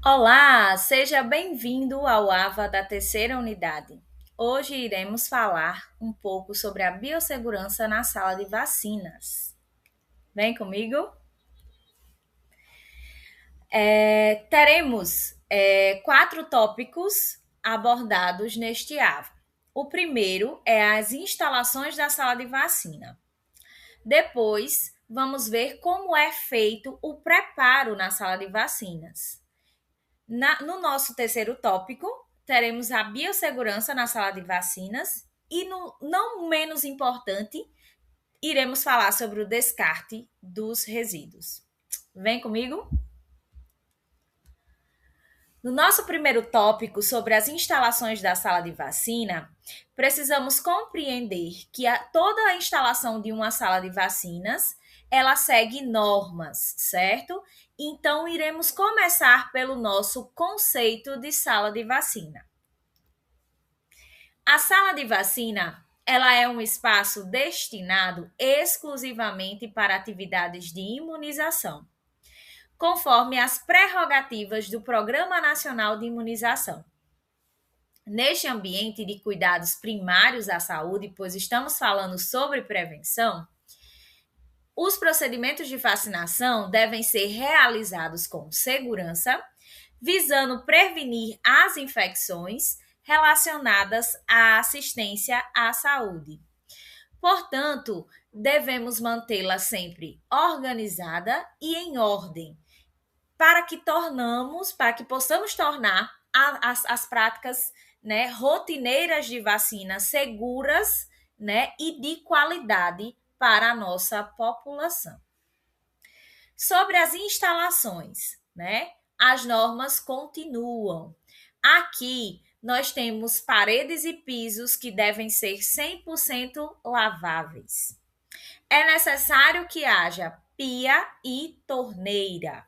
Olá, seja bem-vindo ao AVA da terceira unidade. Hoje iremos falar um pouco sobre a biossegurança na sala de vacinas. Vem comigo? Teremos quatro tópicos abordados neste AVA. O primeiro é as instalações da sala de vacina. Depois, vamos ver como é feito o preparo na sala de vacinas. No nosso terceiro tópico, teremos a biossegurança na sala de vacinas e, não menos importante, iremos falar sobre o descarte dos resíduos. Vem comigo? No nosso primeiro tópico sobre as instalações da sala de vacina, precisamos compreender que toda a instalação de uma sala de vacinas, ela segue normas, certo? Então, iremos começar pelo nosso conceito de sala de vacina. A sala de vacina, ela é um espaço destinado exclusivamente para atividades de imunização, conforme as prerrogativas do Programa Nacional de Imunização. Neste ambiente de cuidados primários à saúde, pois estamos falando sobre prevenção, os procedimentos de vacinação devem ser realizados com segurança, visando prevenir as infecções relacionadas à assistência à saúde. Portanto, devemos mantê-la sempre organizada e em ordem, para que possamos tornar as práticas, né, rotineiras de vacina seguras, né, e de qualidade para a nossa população. Sobre as instalações, né, as normas continuam. Aqui nós temos paredes e pisos que devem ser 100% laváveis. É necessário que haja pia e torneira.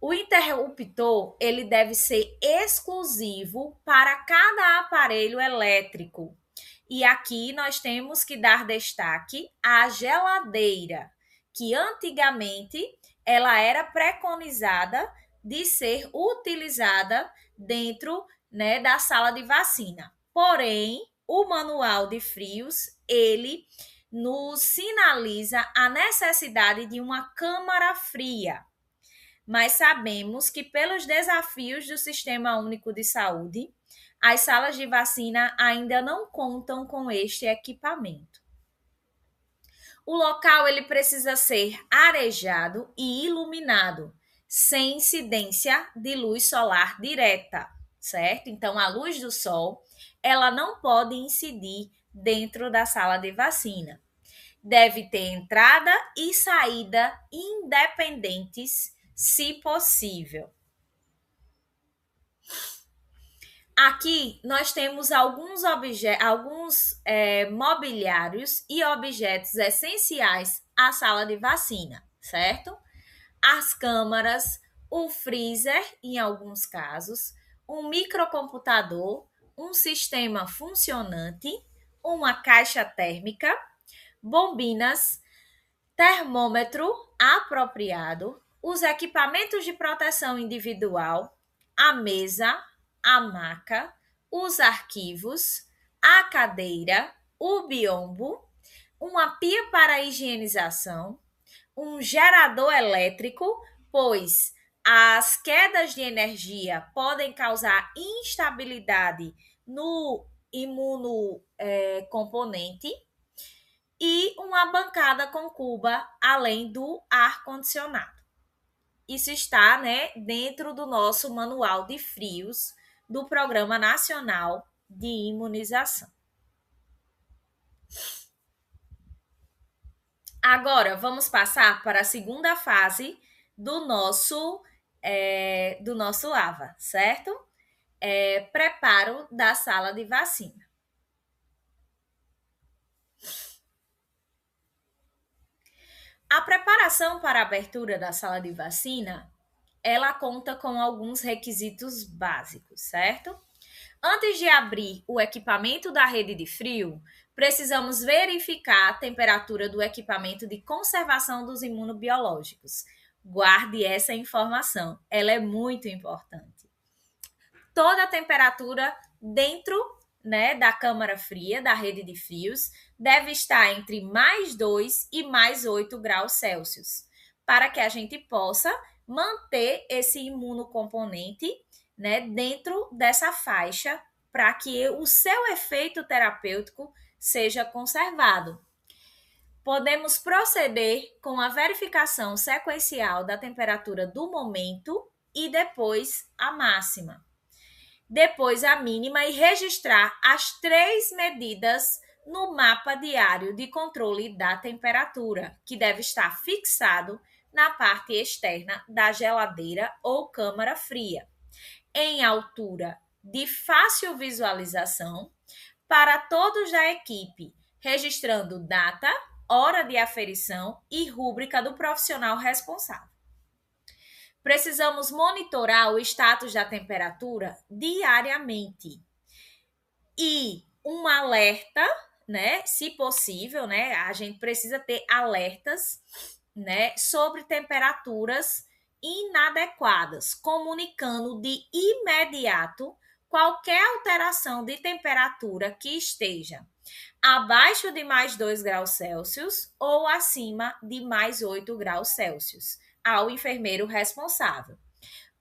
O interruptor, ele deve ser exclusivo para cada aparelho elétrico. E aqui nós temos que dar destaque à geladeira, que antigamente ela era preconizada de ser utilizada dentro, né, da sala de vacina. Porém, o manual de frios, ele nos sinaliza a necessidade de uma câmara fria. Mas sabemos que, pelos desafios do Sistema Único de Saúde, as salas de vacina ainda não contam com este equipamento. O local ele precisa ser arejado e iluminado, sem incidência de luz solar direta, certo? Então, a luz do sol, ela não pode incidir dentro da sala de vacina. Deve ter entrada e saída independentes, se possível. Aqui nós temos alguns mobiliários e objetos essenciais à sala de vacina, certo? As câmaras, o freezer, em alguns casos, um microcomputador, um sistema funcionante, uma caixa térmica, bombinas, termômetro apropriado, os equipamentos de proteção individual, a mesa, a maca, os arquivos, a cadeira, o biombo, uma pia para higienização, um gerador elétrico, pois as quedas de energia podem causar instabilidade no imunocomponente, e uma bancada com cuba, além do ar-condicionado. Isso está, né, dentro do nosso manual de frios do Programa Nacional de Imunização. Agora, vamos passar para a segunda fase do nosso AVA, certo? Preparo da sala de vacina. A preparação para a abertura da sala de vacina, ela conta com alguns requisitos básicos, certo? Antes de abrir o equipamento da rede de frio, precisamos verificar a temperatura do equipamento de conservação dos imunobiológicos, Guarde essa informação, ela é muito importante. Toda a temperatura dentro, né, da câmara fria, da rede de frios, deve estar entre -2 e +8 graus Celsius, para que a gente possa manter esse imunocomponente, né, dentro dessa faixa, para que o seu efeito terapêutico seja conservado. Podemos proceder com a verificação sequencial da temperatura do momento e depois a máxima. Depois a mínima e registrar as 3 medidas no mapa diário de controle da temperatura, que deve estar fixado na parte externa da geladeira ou câmara fria, em altura de fácil visualização para todos da equipe, registrando data, hora de aferição e rúbrica do profissional responsável. Precisamos monitorar o status da temperatura diariamente e um alerta, né, se possível, né, a gente precisa ter alertas, né, sobre temperaturas inadequadas, comunicando de imediato qualquer alteração de temperatura que esteja abaixo de +2 graus Celsius ou acima de +8 graus Celsius ao enfermeiro responsável.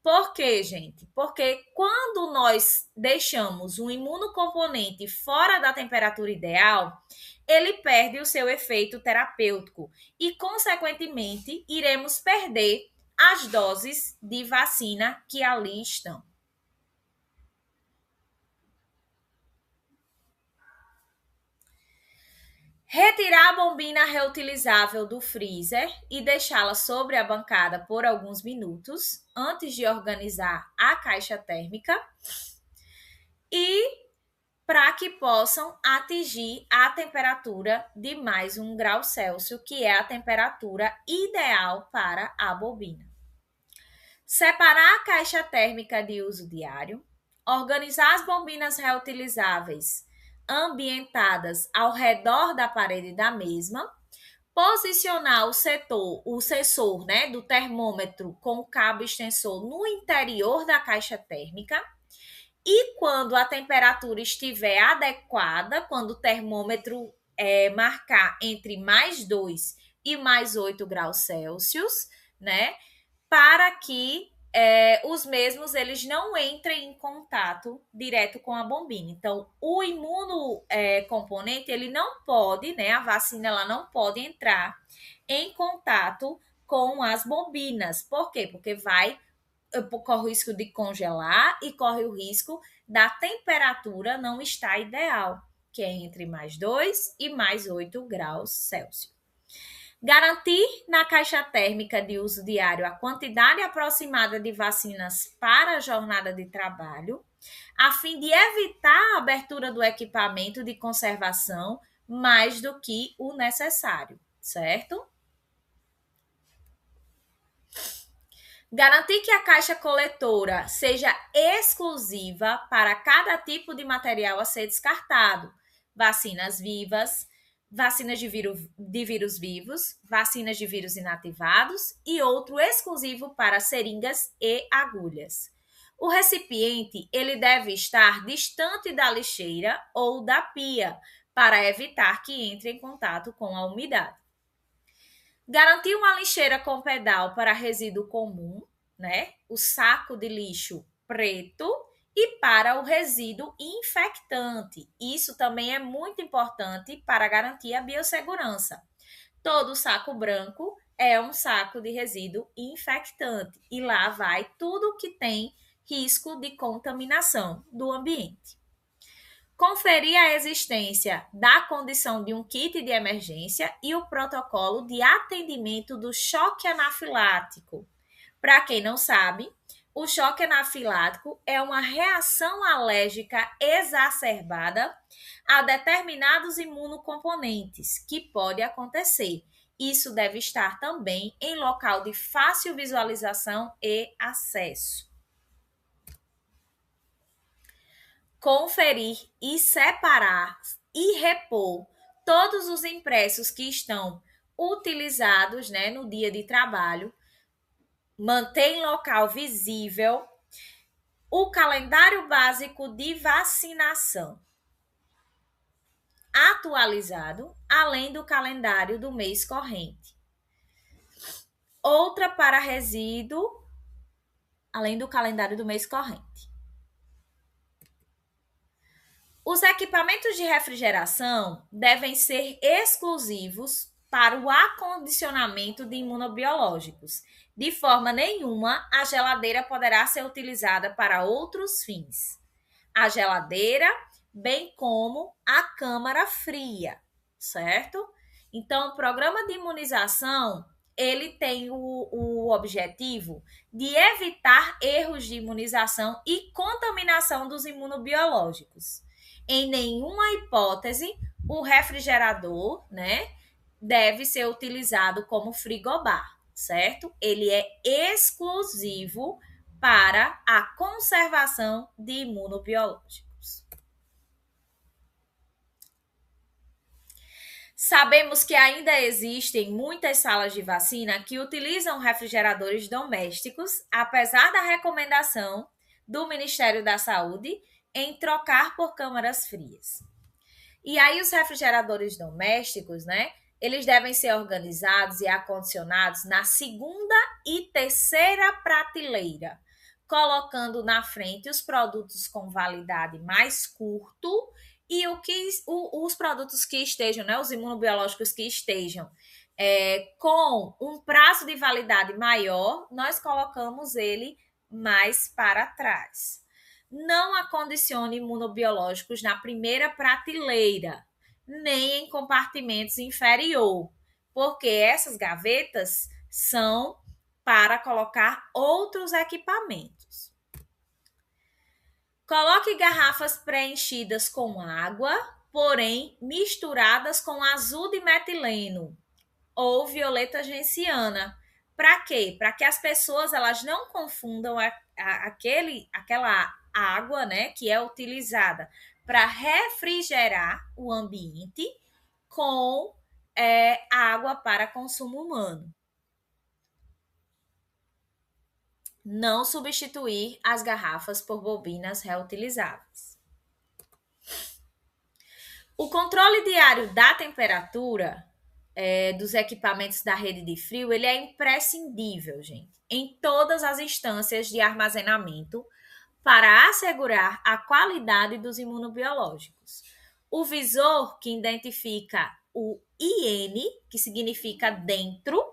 Por quê, gente? Porque quando nós deixamos um imunocomponente fora da temperatura ideal, ele perde o seu efeito terapêutico e, consequentemente, iremos perder as doses de vacina que ali estão. Retirar a bombina reutilizável do freezer e deixá-la sobre a bancada por alguns minutos antes de organizar a caixa térmica e para que possam atingir a temperatura de +1 grau Celsius, que é a temperatura ideal para a bobina. Separar a caixa térmica de uso diário, organizar as bobinas reutilizáveis ambientadas ao redor da parede da mesma, posicionar o sensor, né, do termômetro com o cabo extensor no interior da caixa térmica e quando a temperatura estiver adequada, quando o termômetro marcar entre +2 e +8 graus Celsius, né, para que os mesmos eles não entrem em contato direto com a bombina. Então, o imunocomponente, ele não pode, né, a vacina ela não pode entrar em contato com as bobinas. Por quê? Porque corre o risco de congelar e corre o risco da temperatura não estar ideal, que é entre +2 e +8 graus Celsius. Garantir na caixa térmica de uso diário a quantidade aproximada de vacinas para a jornada de trabalho, a fim de evitar a abertura do equipamento de conservação mais do que o necessário, certo? Garantir que a caixa coletora seja exclusiva para cada tipo de material a ser descartado. Vacinas vivas, vacinas de vírus vivos, vacinas de vírus inativados e outro exclusivo para seringas e agulhas. O recipiente ele deve estar distante da lixeira ou da pia para evitar que entre em contato com a umidade. Garantir uma lixeira com pedal para resíduo comum, né? O saco de lixo preto e para o resíduo infectante. Isso também é muito importante para garantir a biossegurança. Todo saco branco é um saco de resíduo infectante e lá vai tudo que tem risco de contaminação do ambiente. Conferir a existência da condição de um kit de emergência e o protocolo de atendimento do choque anafilático. Para quem não sabe, o choque anafilático é uma reação alérgica exacerbada a determinados imunocomponentes que pode acontecer. Isso deve estar também em local de fácil visualização e acesso. Conferir e separar e repor todos os impressos que estão utilizados, né, no dia de trabalho, Manter em local visível o calendário básico de vacinação atualizado, além do calendário do mês corrente. Outra para resíduo, além do calendário do mês corrente. Os equipamentos de refrigeração devem ser exclusivos para o acondicionamento de imunobiológicos. De forma nenhuma, a geladeira poderá ser utilizada para outros fins. A geladeira, bem como a câmara fria, certo? Então, o programa de imunização, ele tem o objetivo de evitar erros de imunização e contaminação dos imunobiológicos. Em nenhuma hipótese, o refrigerador, né, deve ser utilizado como frigobar, certo? Ele é exclusivo para a conservação de imunobiológicos. Sabemos que ainda existem muitas salas de vacina que utilizam refrigeradores domésticos, apesar da recomendação do Ministério da Saúde em trocar por câmaras frias. E aí os refrigeradores domésticos, né, eles devem ser organizados e acondicionados na segunda e terceira prateleira, colocando na frente os produtos com validade mais curto e os produtos que estejam, né, os imunobiológicos que estejam com um prazo de validade maior, nós colocamos ele mais para trás. Não acondicione imunobiológicos na primeira prateleira, nem em compartimentos inferior, porque essas gavetas são para colocar outros equipamentos. Coloque garrafas preenchidas com água, porém misturadas com azul de metileno ou violeta genciana. Para quê? Para que as pessoas elas não confundam aquela água, né, que é utilizada para refrigerar o ambiente com água para consumo humano. Não substituir as garrafas por bobinas reutilizáveis. O controle diário da temperatura dos equipamentos da rede de frio, ele é imprescindível, gente, em todas as instâncias de armazenamento para assegurar a qualidade dos imunobiológicos. O visor, que identifica o IN, que significa dentro,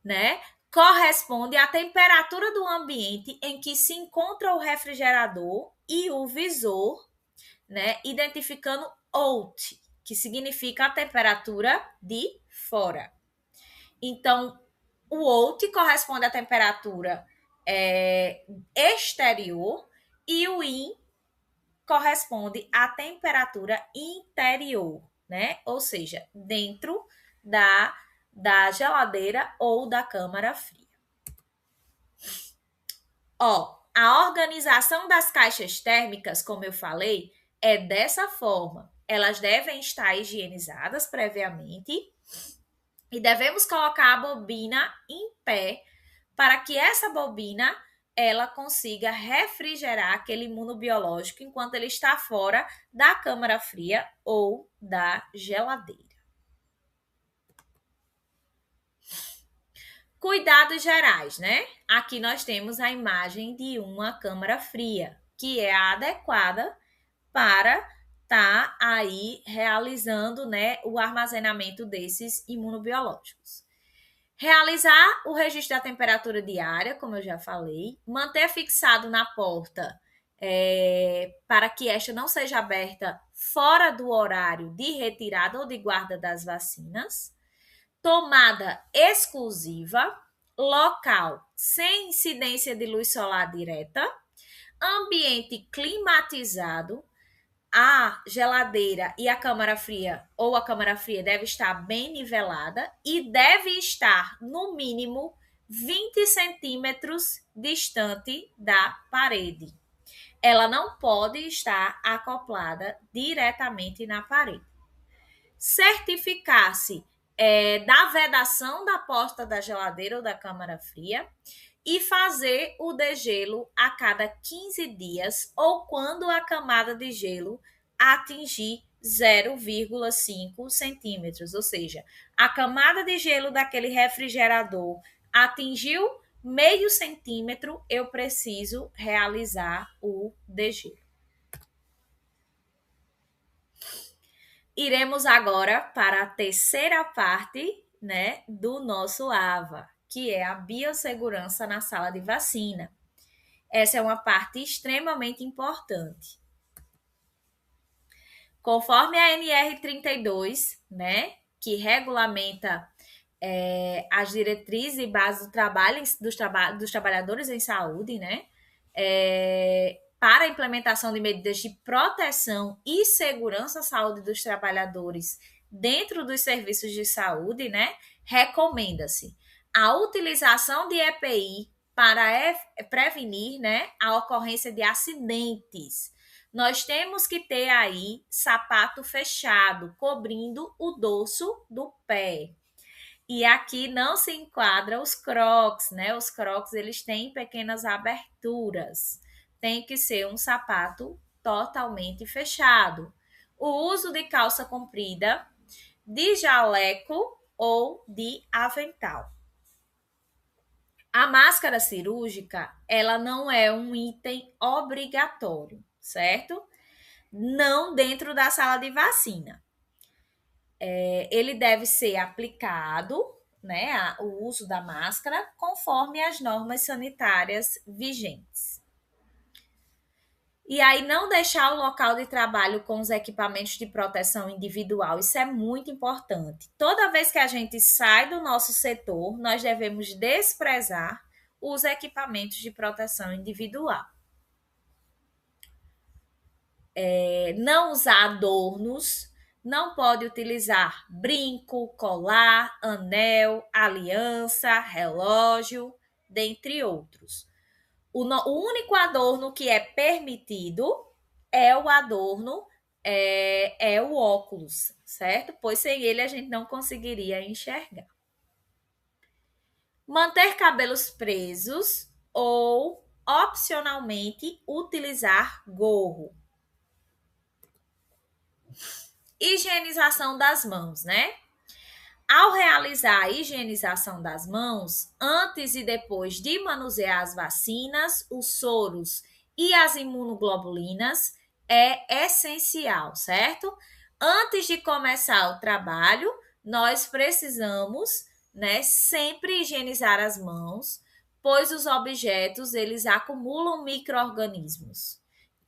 né, corresponde à temperatura do ambiente em que se encontra o refrigerador, e o visor, né, identificando OUT, que significa a temperatura de fora. Então, o OUT corresponde à temperatura exterior e o IN corresponde à temperatura interior, né? Ou seja, dentro da geladeira ou da câmara fria. A organização das caixas térmicas, como eu falei, é dessa forma. Elas devem estar higienizadas previamente e devemos colocar a bobina em pé para que essa bobina ela consiga refrigerar aquele imunobiológico enquanto ele está fora da câmara fria ou da geladeira. Cuidados gerais, né? Aqui nós temos a imagem de uma câmara fria, que é adequada para estar aí realizando, né, o armazenamento desses imunobiológicos. Realizar o registro da temperatura diária, como eu já falei, manter fixado na porta para que esta não seja aberta fora do horário de retirada ou de guarda das vacinas, tomada exclusiva, local sem incidência de luz solar direta, ambiente climatizado, a geladeira e a câmara fria ou a câmara fria deve estar bem nivelada e deve estar no mínimo 20 centímetros distante da parede. Ela não pode estar acoplada diretamente na parede. Certificar-se da vedação da porta da geladeira ou da câmara fria e fazer o degelo a cada 15 dias ou quando a camada de gelo atingir 0,5 centímetros, ou seja, a camada de gelo daquele refrigerador atingiu meio centímetro, eu preciso realizar o degelo. Iremos agora para a terceira parte, né, do nosso AVA, que é a biossegurança na sala de vacina. Essa é uma parte extremamente importante. Conforme a NR32, né, que regulamenta as diretrizes e bases do trabalho dos trabalhadores em saúde, né, para a implementação de medidas de proteção e segurança à saúde dos trabalhadores dentro dos serviços de saúde, né, recomenda-se a utilização de EPI para prevenir, né, a ocorrência de acidentes. Nós temos que ter aí sapato fechado, cobrindo o dorso do pé. E aqui não se enquadra os crocs, né? Os crocs, eles têm pequenas aberturas. Tem que ser um sapato totalmente fechado. O uso de calça comprida, de jaleco ou de avental. A máscara cirúrgica, ela não é um item obrigatório, certo? Não dentro da sala de vacina. Ele deve ser aplicado, né, o uso da máscara, conforme as normas sanitárias vigentes. E aí, não deixar o local de trabalho com os equipamentos de proteção individual, isso é muito importante. Toda vez que a gente sai do nosso setor, nós devemos desprezar os equipamentos de proteção individual. Não usar adornos, não pode utilizar brinco, colar, anel, aliança, relógio, dentre outros. O único adorno que é permitido é o adorno, é o óculos, certo? Pois sem ele a gente não conseguiria enxergar. Manter cabelos presos ou, opcionalmente, utilizar gorro. Higienização das mãos, né? Ao realizar a higienização das mãos, antes e depois de manusear as vacinas, os soros e as imunoglobulinas, é essencial, certo? Antes de começar o trabalho, nós precisamos, né, sempre higienizar as mãos, pois os objetos, eles acumulam micro-organismos.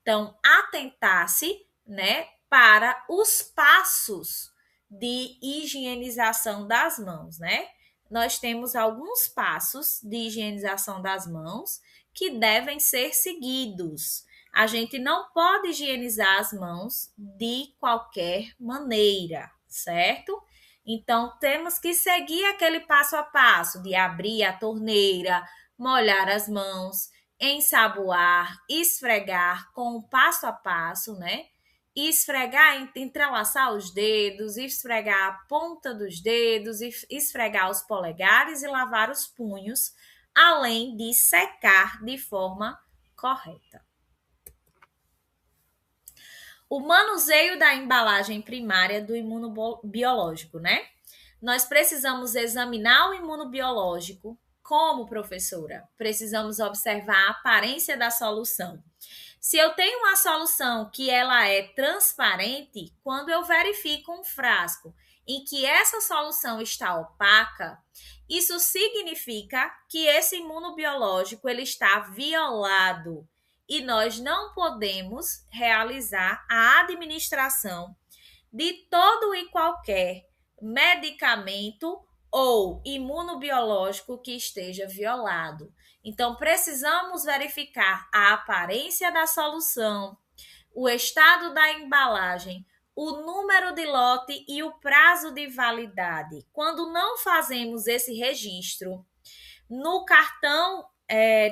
Então, atentar-se, né, para os passos de higienização das mãos, né? Nós temos alguns passos de higienização das mãos que devem ser seguidos. A gente não pode higienizar as mãos de qualquer maneira, certo? Então, temos que seguir aquele passo a passo de abrir a torneira, molhar as mãos, ensaboar, esfregar com o passo a passo, né? Esfregar, entrelaçar os dedos, esfregar a ponta dos dedos, esfregar os polegares e lavar os punhos, além de secar de forma correta. O manuseio da embalagem primária do imunobiológico, né? Nós precisamos examinar o imunobiológico. Como, professora? Precisamos observar a aparência da solução. Se eu tenho uma solução que ela é transparente, quando eu verifico um frasco em que essa solução está opaca, isso significa que esse imunobiológico ele está violado e nós não podemos realizar a administração de todo e qualquer medicamento ou imunobiológico que esteja violado. Então, precisamos verificar a aparência da solução, o estado da embalagem, o número de lote e o prazo de validade. Quando não fazemos esse registro no cartão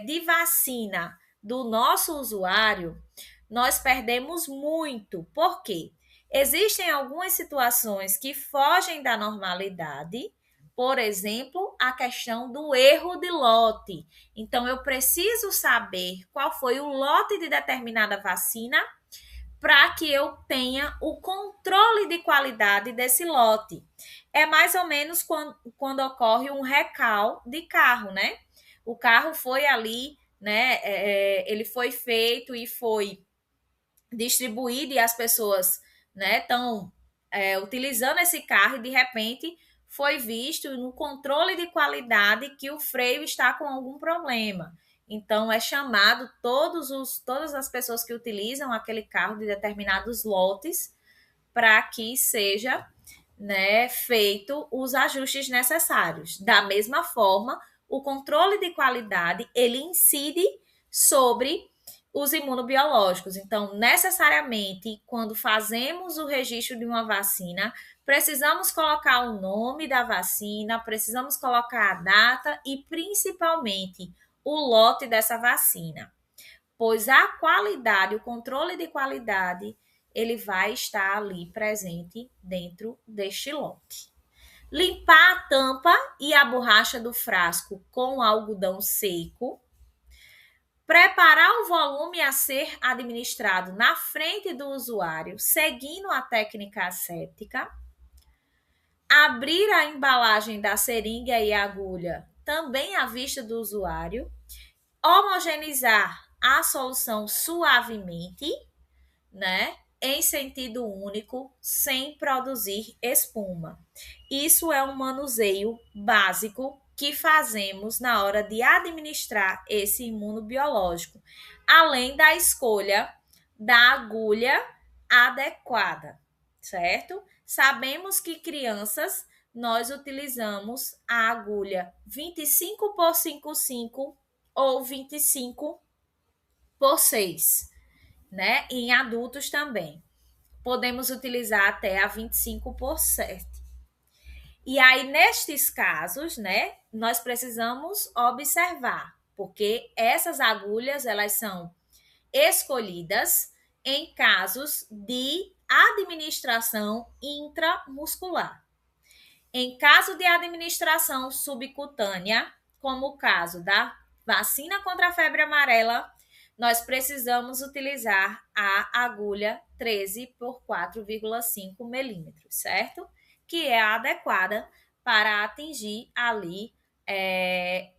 de vacina do nosso usuário, nós perdemos muito. Por quê? Existem algumas situações que fogem da normalidade, Por exemplo, a questão do erro de lote. Então, eu preciso saber qual foi o lote de determinada vacina para que eu tenha o controle de qualidade desse lote. É mais ou menos quando ocorre um recal de carro, né? O carro foi ali, né? Ele foi feito e foi distribuído e as pessoas, né, estão utilizando esse carro e de repente foi visto no controle de qualidade que o freio está com algum problema. Então, é chamado todas as pessoas que utilizam aquele carro de determinados lotes para que seja, né, feito os ajustes necessários. Da mesma forma, o controle de qualidade, ele incide sobre os imunobiológicos. Então, necessariamente, quando fazemos o registro de uma vacina, precisamos colocar o nome da vacina, precisamos colocar a data e, principalmente, o lote dessa vacina, pois a qualidade, o controle de qualidade, ele vai estar ali presente dentro deste lote. Limpar a tampa e a borracha do frasco com algodão seco. Preparar o volume a ser administrado na frente do usuário, seguindo a técnica aséptica. Abrir a embalagem da seringa e agulha, também à vista do usuário. Homogeneizar a solução suavemente, né? Em sentido único, sem produzir espuma. Isso é um manuseio básico que fazemos na hora de administrar esse imunobiológico, além da escolha da agulha adequada, certo? Sabemos que crianças, nós utilizamos a agulha 25 por 5,5 ou 25 por 6, né? E em adultos também. Podemos utilizar até a 25 por 7. E aí, nestes casos, né, nós precisamos observar, porque essas agulhas, elas são escolhidas em casos de administração intramuscular. Em caso de administração subcutânea, como o caso da vacina contra a febre amarela, nós precisamos utilizar a agulha 13 por 4,5 milímetros, certo? Que é a adequada para atingir ali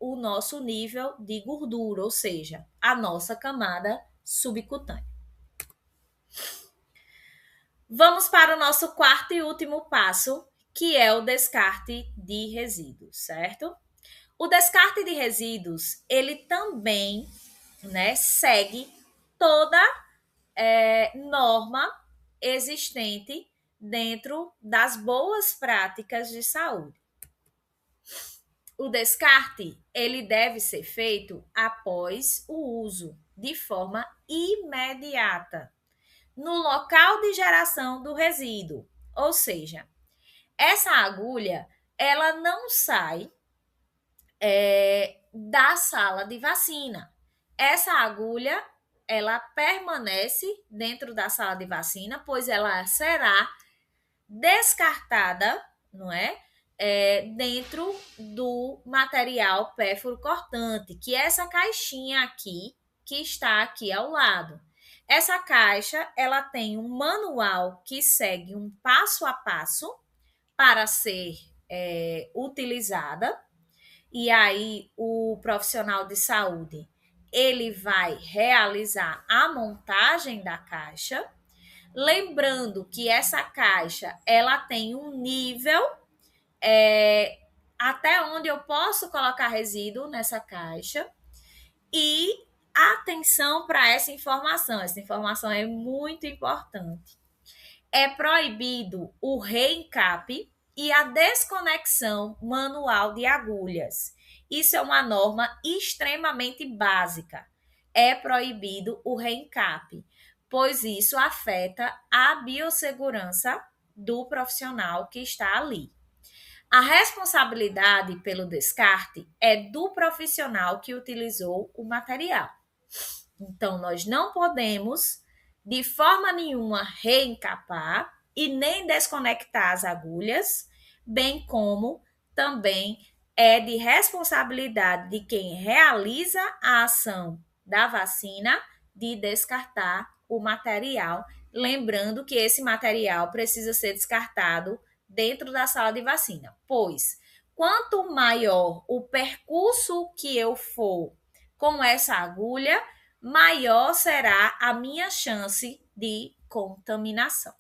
o nosso nível de gordura, ou seja, a nossa camada subcutânea. Vamos para o nosso quarto e último passo, que é o descarte de resíduos, certo? O descarte de resíduos, ele também, né, segue toda norma existente dentro das boas práticas de saúde. O descarte, ele deve ser feito após o uso, de forma imediata, no local de geração do resíduo. Ou seja, essa agulha, ela não sai da sala de vacina. Essa agulha, ela permanece dentro da sala de vacina, pois ela será descartada, não é? Dentro do material pérfuro cortante, que é essa caixinha aqui, que está aqui ao lado. Essa caixa, ela tem um manual que segue um passo a passo para ser utilizada. E aí, o profissional de saúde, ele vai realizar a montagem da caixa. Lembrando que essa caixa, ela tem um nível até onde eu posso colocar resíduo nessa caixa. E atenção para essa informação é muito importante. É proibido o reencape e a desconexão manual de agulhas. Isso é uma norma extremamente básica. É proibido o reencape, pois isso afeta a biossegurança do profissional que está ali. A responsabilidade pelo descarte é do profissional que utilizou o material. Então, nós não podemos, de forma nenhuma, reencapar e nem desconectar as agulhas, bem como também é de responsabilidade de quem realiza a ação da vacina de descartar o material, lembrando que esse material precisa ser descartado dentro da sala de vacina, pois quanto maior o percurso que eu for com essa agulha, maior será a minha chance de contaminação.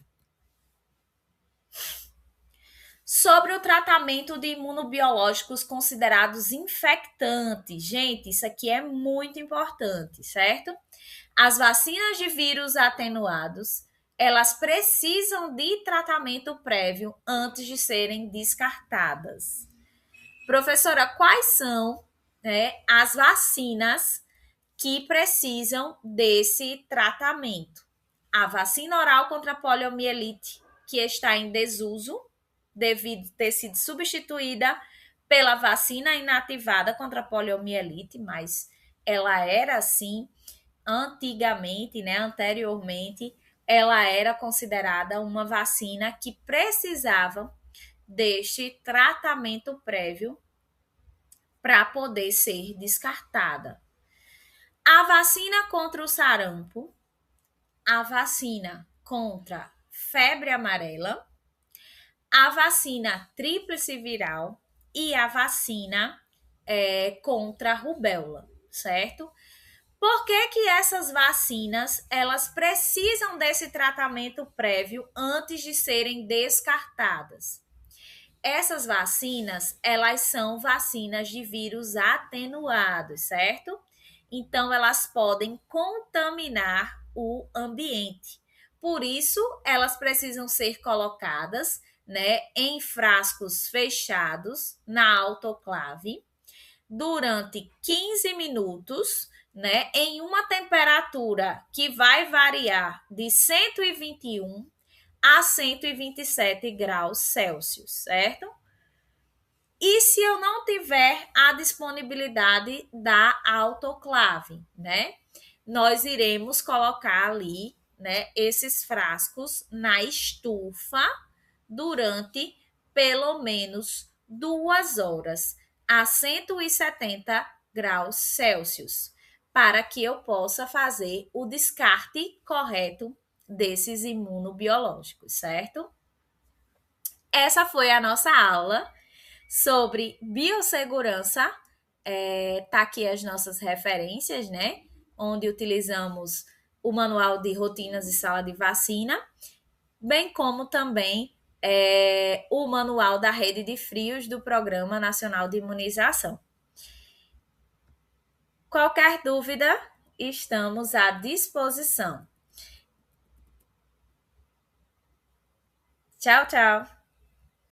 Sobre o tratamento de imunobiológicos considerados infectantes. Gente, isso aqui é muito importante, certo? As vacinas de vírus atenuados, elas precisam de tratamento prévio antes de serem descartadas. Professora, quais são, né, as vacinas que precisam desse tratamento? A vacina oral contra a poliomielite, que está em desuso, devido ter sido substituída pela vacina inativada contra a poliomielite, mas ela era assim antigamente, né, anteriormente, ela era considerada uma vacina que precisava deste tratamento prévio para poder ser descartada. A vacina contra o sarampo, a vacina contra febre amarela, a vacina tríplice viral e a vacina contra a rubéola, certo? Por que essas vacinas elas precisam desse tratamento prévio antes de serem descartadas? Essas vacinas, elas são vacinas de vírus atenuados, certo? Então, elas podem contaminar o ambiente. Por isso, elas precisam ser colocadas, né, em frascos fechados na autoclave durante 15 minutos, né, em uma temperatura que vai variar de 121 a 127 graus Celsius, certo? E se eu não tiver a disponibilidade da autoclave, né? Nós iremos colocar ali, né, esses frascos na estufa durante pelo menos 2 horas a 170 graus Celsius, para que eu possa fazer o descarte correto desses imunobiológicos, certo? Essa foi a nossa aula sobre biossegurança. Tá aqui as nossas referências, né? Onde utilizamos o manual de rotinas e sala de vacina, bem como também o manual da rede de frios do Programa Nacional de Imunização. Qualquer dúvida, estamos à disposição. Tchau, tchau!